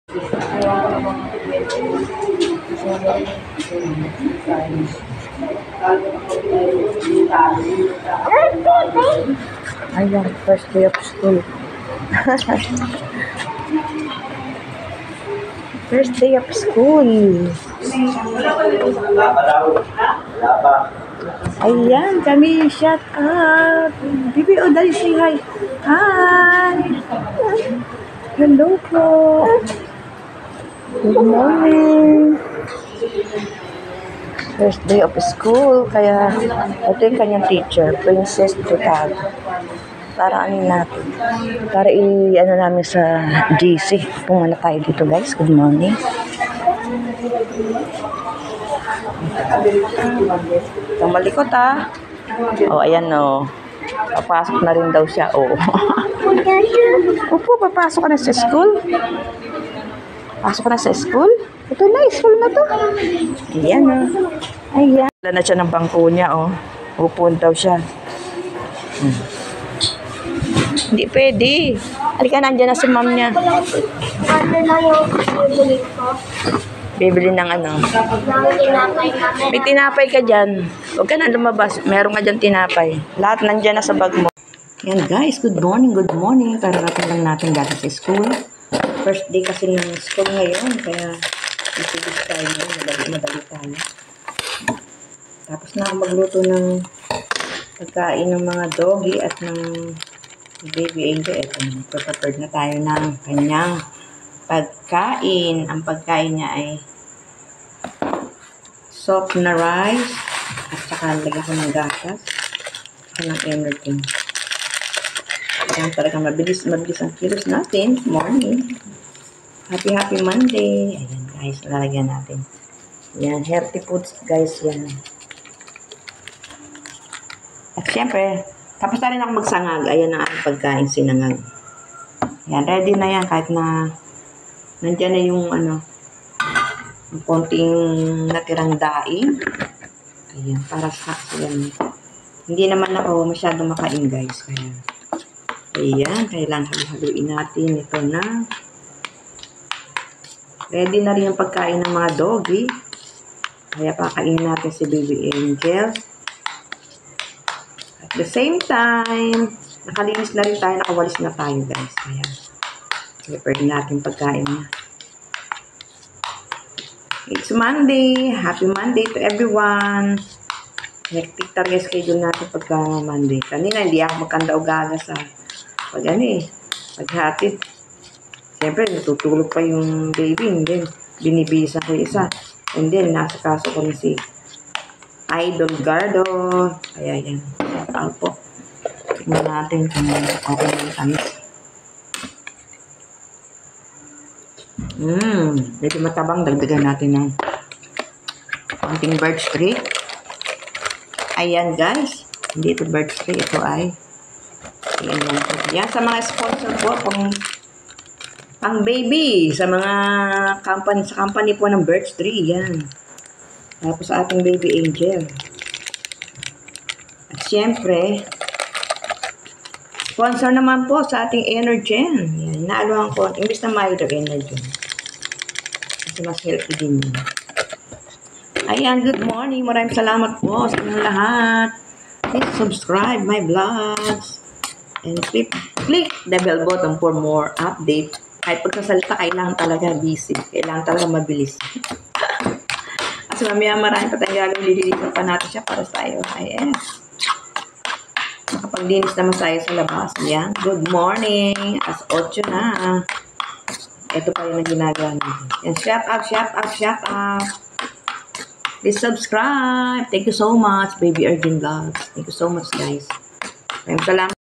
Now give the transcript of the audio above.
Ayan, first day of school. First day of school. Ayan, kami shut up. Bibi, oh, dali, say hi. Hi. Hello po. Good morning. First day of school, kaya ito yung kanyang teacher, Princess Tutag. Para ano natin, para i-ano namin sa GC. Pumunta tayo dito guys, good morning. Ang malikot ah. Oh, ayan oh. Papasok na rin daw siya oh. Opo, papasok ka na sa school. Pasok ka na sa school? Ito na, school na to. Ayan oh. Ayan. Wala na siya ng bangko niya oh. Upuan daw siya. Hindi pwede. Halika, nandiyan na si ma'am niya. Ano na yung bibili ko? Bibili ng ano? May tinapay ka dyan. Huwag ka na lumabas. Meron ka dyan tinapay. Lahat nandiyan na sa bag mo. Yan guys, good morning, good morning. Kararating lang natin galing sa school. First day kasi ng school ngayon. Kaya isigis tayo ngayon. Madali tayo. Tapos na ako magluto ng pagkain ng mga doggy at ng baby angel. Ito, prepared na tayo ng kanyang pagkain. Ang pagkain niya ay soft na rice at saka lagyan ko ng gatas at ng energy. Ayan, talaga mabilis ang kilos natin. Morning. Happy Monday. Ayan guys, lalagyan natin. Ayan, healthy foods guys yan. At syempre, tapos na rin ako magsangag. Ayan ang aking pagkain, sinangag. Ayan, ready na yan kahit na nandiyan na yung ano, yung konting natirang daing. Ayan, para sa yan. Hindi naman ako masyado makain guys. Kaya, ayan, kailangan haluin natin. Ito na. Ready na rin yung pagkain ng mga doggy. Kaya pakainin natin si Baby Angel. At the same time, nakalinis na rin tayo, nakawalis na tayo guys. Kaya, prepare natin pagkain niya. It's Monday. Happy Monday to everyone. Hectic talaga schedule natin pagka Monday. Kanina hindi ako magkanda-ugaga sa paghatid. Siyempre, natutulog pa yung baby. And then, binibisa ko isa. And then, nasa kaso ko na si Idol Gardo. Kaya yan. Shout po. Tignan natin kung okay na kami. Medyo matabang. Dagdagan natin ng konting birch tree. Ayan guys. Hindi ito birch tree. Ito ay ayan. Yan sa mga sponsor po. Pang baby. Sa mga company po ng birch tree. Yan. Tapos sa ating baby angel. At syempre, sponsor naman po sa ating Energen. Yan. Naaluhan ko. Imbis na mayroon Energen. Kasi mas healthy din yun. Ayan, good morning. Maraming salamat po sa inyong lahat. Please subscribe my vlogs. And click the bell button for more update. Kahit pagsasalita, kailangan talaga busy. Kailangan talaga mabilis. Kasi mamaya marami pa tayong gagawin. Lililitan pa natin siya para sa iyo. IS. Nakapaglinis naman tayo sa labas. Ayan. Good morning. As 8 na. Ito pa yung ginagawa natin. Yan. Shout out. Please subscribe. Thank you so much, Baby Arjun Vlogs. Thank you so much, guys. Maraming salamat.